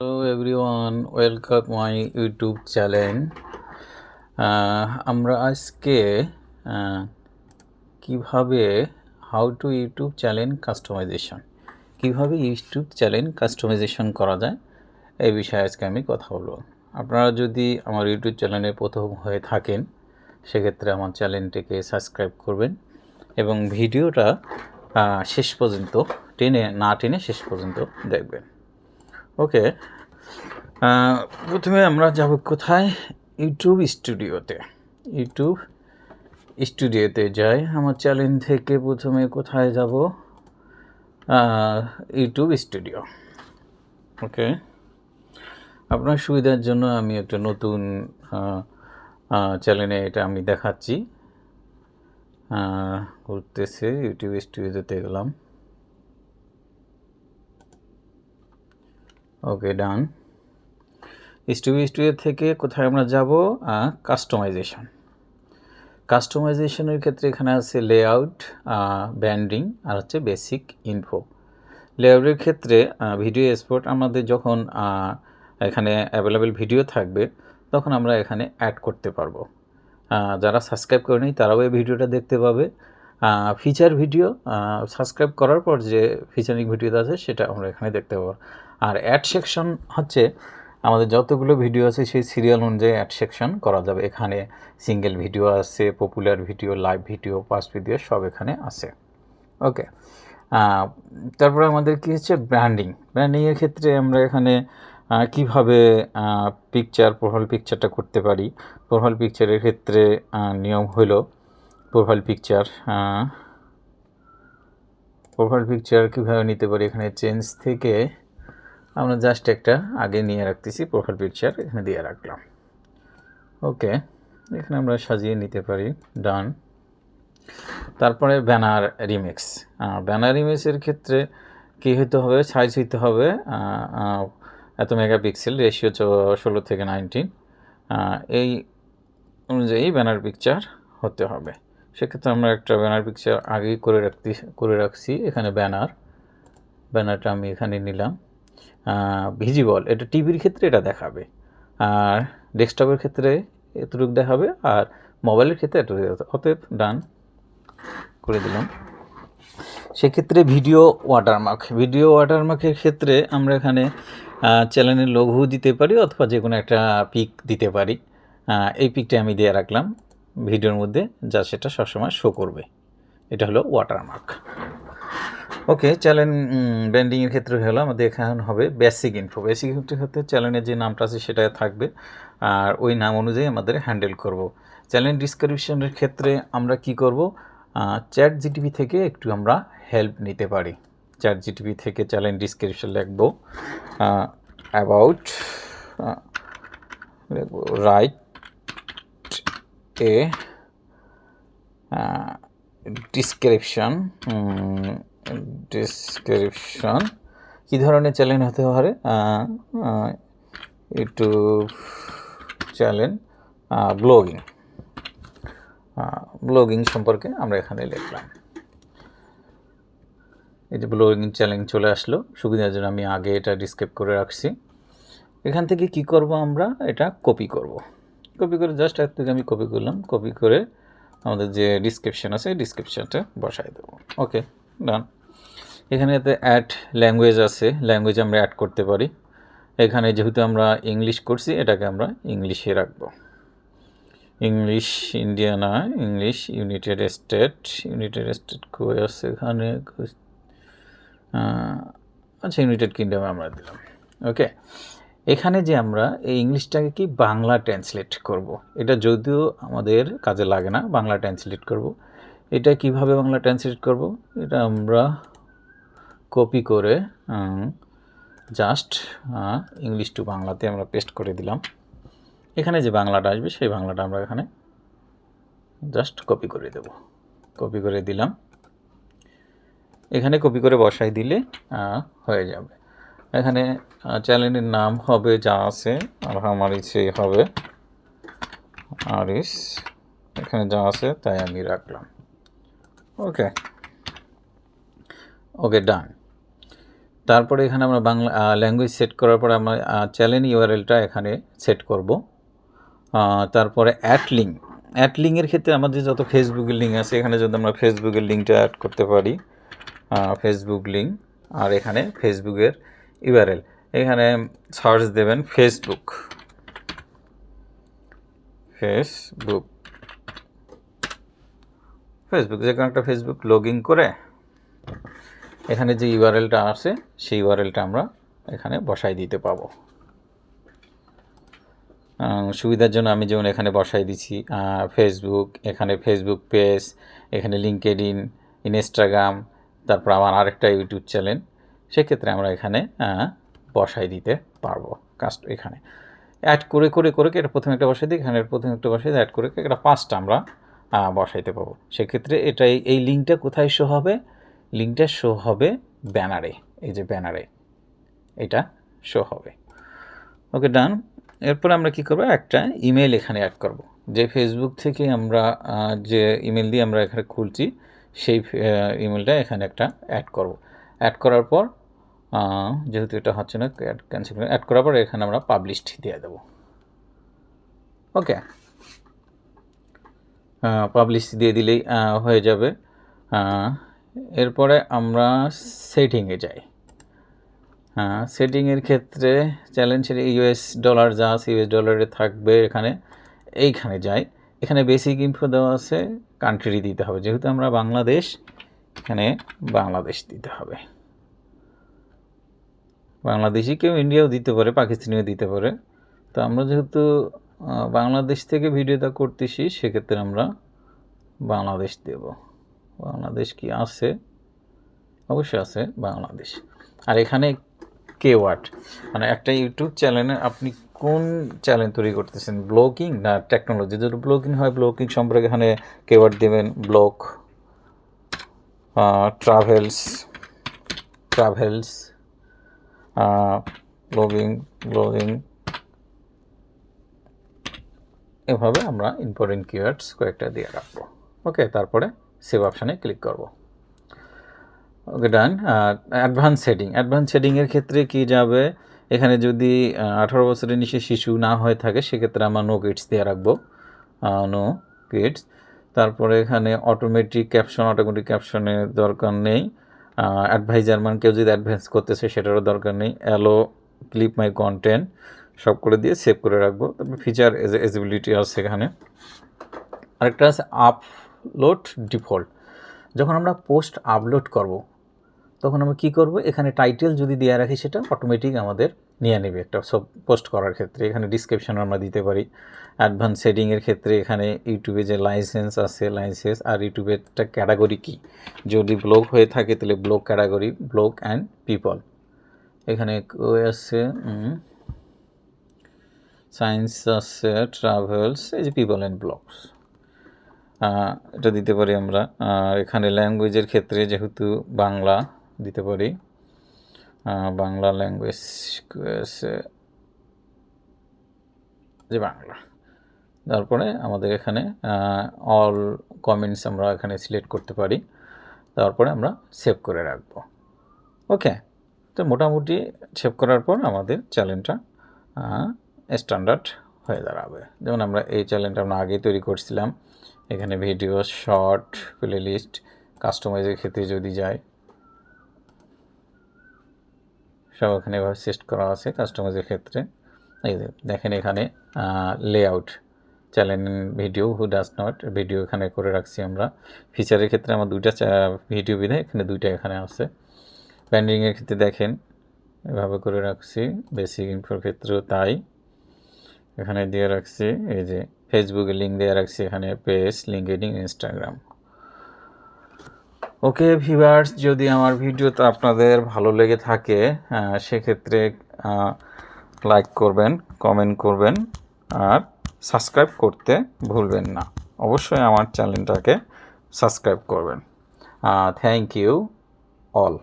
Hello everyone, welcome my YouTube channel. আমরা আজকে কিভাবে how to YouTube channel customization কিভাবে ইউটিউব চ্যানেল কাস্টমাইজেশন করা যায় এই বিষয়ে আজকে আমি কথা বলবো। আপনারা যদি আমার ইউটিউব চ্যানেলে প্রথম হয়ে থাকেন সেক্ষেত্রে আমার চ্যানেলটিকে সাবস্ক্রাইব করবেন এবং ভিডিওটা শেষ পর্যন্ত টেনে শেষ পর্যন্ত দেখবেন। ওকে, প্রথমে আমরা যাব কোথায়? ইউটিউব স্টুডিওতে যাই। আমার চ্যানেল থেকে প্রথমে কোথায় যাব? YouTube studio. ওকে, আপনার সুবিধার জন্য আমি একটা নতুন চ্যানেলে এটা আমি দেখাচ্ছি। ঘুরতেছে ইউটিউব স্টুডিওতে গেলাম। ওকে, ডান। স্টুডিও থেকে কোথায় আমরা যাব? কাস্টমাইজেশনের ক্ষেত্রে এখানে আছে লেআউট, ব্যান্ডিং আর হচ্ছে বেসিক ইনফো। লেআউটের ক্ষেত্রে ভিডিও এক্সপোর্ট আমাদের যখন এখানে অ্যাভেলেবেল ভিডিও থাকবে তখন আমরা এখানে অ্যাড করতে পারবো। যারা সাবস্ক্রাইব করেনি তারাও এই ভিডিওটা দেখতে পাবে। ফিচার ভিডিও সাবস্ক্রাইব করার পর যে ফিচারিং ভিডিওটা আছে সেটা আমরা এখানে দেখতে পাবো। আর অ্যাড সেকশন হচ্ছে আমাদের যতগুলো ভিডিও আছে সেই সিরিয়াল অনুযায়ী অ্যাড সেকশন করা যাবে। এখানে সিঙ্গেল ভিডিও আছে, popular video, live video, past video সব এখানে আছে। ওকে, তারপরে আমাদের কি হচ্ছে ব্র্যান্ডিংয়ের ক্ষেত্রে আমরা এখানে কিভাবে প্রোফাইল পিকচারটা করতে পারি। প্রোফাইল পিকচারের ক্ষেত্রে নিয়ম হলো প্রোফাইল পিকচার কীভাবে নিতে পারি। এখানে চেঞ্জ থেকে আমরা জাস্ট একটা আগে নিয়ে রাখতেছি, প্রোফাইল পিকচার এখানে দিয়ে রাখলাম। ওকে, এখানে আমরা সাজিয়ে নিতে পারি। ডান। তারপরে ব্যানার রিমিক্সের ক্ষেত্রে কী হতে হবে? সাইজ হইতে হবে এত মেগাপিক্সেল, রেশিও 16 থেকে 19, এই অনুযায়ী ব্যানার পিকচার হতে হবে। সেক্ষেত্রে আমরা একটা ব্যানার পিকচার আগেই করে রাখছি। এখানে ব্যানারটা আমি এখানে নিলাম। ভিজিবল, এটা টিভির ক্ষেত্রে এটা দেখাবে, আর ডেস্কটপের ক্ষেত্রে এতটুকু দেখাবে, আর মোবাইলের ক্ষেত্রে এতটুকু। অতএব ডান করে দিলাম। সেক্ষেত্রে ভিডিও ওয়াটারমার্কের ক্ষেত্রে আমরা এখানে চ্যানেলের লোগো দিতে পারি অথবা যে কোনো একটা পিক দিতে পারি। এই পিকটা আমি দিয়ে রাখলাম ভিডিওর মধ্যে, যা সেটা সবসময় শো করবে। এটা হলো ওয়াটারমার্ক। ওকে, চ্যানেল ব্র্যান্ডিংয়ের ক্ষেত্রে হলো আমাদের এখানে হবে বেসিক ইনফো হতে চ্যানেলের যে নামটা আছে সেটা থাকবে, আর ওই নাম অনুযায়ী আমাদের হ্যান্ডেল করব। চ্যানেল ডিসক্রিপশনের ক্ষেত্রে আমরা কি করব? চ্যাট জিটিপি থেকে একটু আমরা হেল্প নিতে পারি। চ্যাট জিটিপি থেকে চ্যানেল ডিসক্রিপশন লিখব অ্যাবাউট রাইট এ ডিসক্রিপশন কী ধরনের চ্যানেল হতে পারে? ইউটিউব চ্যানেল ব্লগিং সম্পর্কে আমরা এখানে লিখলাম। এই যে ব্লগিং চ্যানেল চলে আসলো। সুবিধার জন্য আমি আগে এটা ডিসক্রাইব করে রাখছি। এখান থেকে কি করব? আমরা এটা কপি করে জাস্ট এর থেকে আমি কপি করলাম। কপি করে আমাদের যে ডিসক্রিপশন আছে এই ডিসক্রিপশনটা বসাই দেবো। ওকে, ডান। এখানে অ্যাড ল্যাঙ্গুয়েজ আছে, ল্যাঙ্গুয়েজ আমরা অ্যাড করতে পারি। এখানে যেহেতু আমরা ইংলিশ করছি এটাকে আমরা ইংলিশে রাখবো। ইংলিশ ইন্ডিয়া না, ইংলিশ ইউনাইটেড স্টেট কই আছে এখানে? আচ্ছা, ইউনাইটেড কিংডমে আমরা দিলাম। ওকে, এখানে যে আমরা এই ইংলিশটাকে কি বাংলা ট্রান্সলেট করব। এটা যদিও আমাদের কাজে লাগে না, বাংলা ট্রান্সলেট করব। এটা কিভাবে বাংলা ট্রান্সলেট করব? এটা আমরা কপি করে জাস্ট ইংলিশ টু বাংলাতে আমরা পেস্ট করে দিলাম। এখানে যে বাংলাটা আসবে সেই বাংলাটা আমরা এখানে জাস্ট কপি করে দেব। কপি করে দিলাম, এখানে কপি করে বসাই দিলে হয়ে যাবে। এখানে চ্যানেলের নাম হবে যা আছে, আর আমার ইচ্ছে হবে আরিস, এখানে যা আছে তাই আমি রাখলাম। ওকে, ডান। তারপরে এখানে আমরা বাংলা ল্যাঙ্গুয়েজ সেট করার পরে আমরা চ্যানেল ইউআরএলটা এখানে সেট করব। তারপরে অ্যাড লিঙ্কের ক্ষেত্রে আমাদের যত ফেসবুকের লিঙ্ক আছে এখানে যদি আমরা ফেসবুকের লিঙ্কটা অ্যাড করতে পারি, ফেসবুক লিঙ্ক, আর এখানে ফেসবুকের ইউআরএল, এখানে সার্চ দেবেন ফেসবুক যে কোনো একটা ফেসবুক লগ ইন করে এখানে যে ইউআরএলটা আছে সেই ইউআরএলটা আমরা এখানে বসাই দিতে পাবো। সুবিধার জন্য আমি যেমন এখানে বসাই দিচ্ছি ফেসবুক, এখানে ফেসবুক পেজ, এখানে লিঙ্কডইন, ইনস্টাগ্রাম, তারপর আমার আরেকটা ইউটিউব চ্যানেল, সেক্ষেত্রে আমরা এখানে বসাই দিতে পারবো। এখানে অ্যাড করে এটা প্রথমে একটা বসাই দিই, এখানে প্রথমে একটা বসাই দিই, অ্যাড করে এটা 5টা আমরা বসাইতে পাবো। সেক্ষেত্রে এই লিঙ্কটা কোথায় শো হবে? লিঙ্কটা শো হবে ব্যানারে, এই যে ব্যানারে এটা শো হবে। ওকে, ডান। এরপর আমরা কি করব, একটা ইমেল এখানে অ্যাড করব। যে ফেসবুক থেকে আমরা যে ইমেল দিয়ে আমরা এখানে খুলছি সেই ইমেলটা এখানে একটা অ্যাড করব। অ্যাড করার পর যেহেতু এটা হচ্ছে না, ক্যান্সেল অ্যাড করার পর এখানে আমরা পাবলিশড দিয়ে দেব। ওকে, পাবলিশ দিয়ে দিলেই হয়ে যাবে। এরপরে আমরা সেটিংয়ে যাই। সেটিংয়ের ক্ষেত্রে চ্যালেঞ্জের ইউএস ডলার যা আছে ইউএস ডলারে থাকবে, এইখানে যাই। এখানে বেসিক ইনফো দেওয়া আছে, কান্ট্রি দিতে হবে, যেহেতু আমরা বাংলাদেশ, এখানে বাংলাদেশ দিতে হবে। বাংলাদেশি কেউ ইন্ডিয়াও দিতে পারে, পাকিস্তানিও দিতে পারে। তো আমরা যেহেতু বাংলাদেশ থেকে ভিডিওটা করতেছি, সেক্ষেত্রে আমরা বাংলাদেশ দেব। বাংলাদেশ কি আছে? অবশ্যই আছে বাংলাদেশ। আর এখানে কেওয়ার্ড, মানে একটা ইউটিউব চ্যানেলে আপনি কোন চ্যানেল তৈরি করতেছেন, ব্লগিং না টেকনোলজি? যদি ব্লগিং হয়, ব্লগিং সম্পর্কে এখানে কেওয়ার্ড দেবেন, ব্লগ, ট্রাভেলস, ব্লগিং, এভাবে আমরা ইম্পর্টেন্ট কিওয়ার্ডস কয়েকটা দিয়ে রাখবো। ওকে, তারপরে সেভ অপশানে ক্লিক করব। ওকে, ডান। অ্যাডভান্স সেটিংয়ের ক্ষেত্রে কি যাবে, এখানে যদি 18 বছরের নিচে শিশু না হয়ে থাকে সেক্ষেত্রে আমরা নো কিডস দিয়ে রাখবো, নো কিডস। তারপরে এখানে অটোমেটিক ক্যাপশনের দরকার নেই। অ্যাডভাইজার, মানে কেউ যদি অ্যাডভান্স করতেছে সেটারও দরকার নেই। অ্যালো ক্লিপ মাই কন্টেন্ট সব করে দিয়ে সেভ করে রাখবো। তারপর ফিচার এজিবিলিটি আছে এখানে। আরেকটা আছে আপলোড ডিফল্ট। যখন আমরা পোস্ট আপলোড করব তখন আমরা কি করব, এখানে টাইটেল যদি দেওয়া রাখি সেটা অটোমেটিক আমাদের নিয়ে নেবে একটা সব পোস্ট করার ক্ষেত্রে। এখানে ডিসক্রিপশন আমরা দিতে পারি। অ্যাডভান্স সেটিংয়ের ক্ষেত্রে এখানে ইউটিউবে যে লাইসেন্স আছে, লাইসেন্স, আর ইউটিউবেরটা ক্যাটাগরি কি, যদি ব্লগ হয়ে থাকে তাহলে blog category, blog and people. এখানে আছে সায়েন্স আছে, ট্রাভেলস, এই যে পিপল অ্যান্ড ব্লগস, এটা দিতে পারি আমরা। এখানে ল্যাঙ্গুয়েজের ক্ষেত্রে যেহেতু বাংলা দিতে পারি, বাংলা ল্যাঙ্গুয়েজ যে বাংলা। তারপরে আমাদের এখানে অল কমেন্টস আমরা এখানে সিলেক্ট করতে পারি। তারপরে আমরা সেভ করে রাখবো। ওকে, তো মোটামুটি সেভ করার পর আমাদের চ্যানেলটা স্ট্যান্ডার্ড হয়ে দাঁড়াবে। যেমন আমরা এই চ্যানেলটা আমরা আগে তৈরি করছিলাম, এখানে ভিডিও, শর্ট, প্লেলিস্ট, কাস্টমাইজের ক্ষেত্রে যদি যাই, সব এখানে এভাবে সেট করা আছে কাস্টমাইজের ক্ষেত্রে। এই যে দেখেন এখানে layout, channel video, who does not, video এখানে করে রাখছি আমরা। ফিচারের ক্ষেত্রে আমার 2টা ভিডিও বিধে এখানে 2টা এখানে আছে। ব্র্যান্ডিংয়ের ক্ষেত্রে দেখেন এভাবে করে রাখছি, বেসিক ইনফোর ক্ষেত্রেও তাই এখানে দিয়ে রাখছি। এই যে ফেসবুকে লিঙ্ক দিয়ে রাখছি, এখানে page, LinkedIn, Instagram. Okay viewers, যদি আমার ভিডিওটা আপনাদের ভালো লেগে থাকে সেক্ষেত্রে লাইক করবেন, কমেন্ট করবেন, আর সাবস্ক্রাইব করতে ভুলবেন না। অবশ্যই আমার চ্যানেলটাকে সাবস্ক্রাইব করবেন। Thank you all.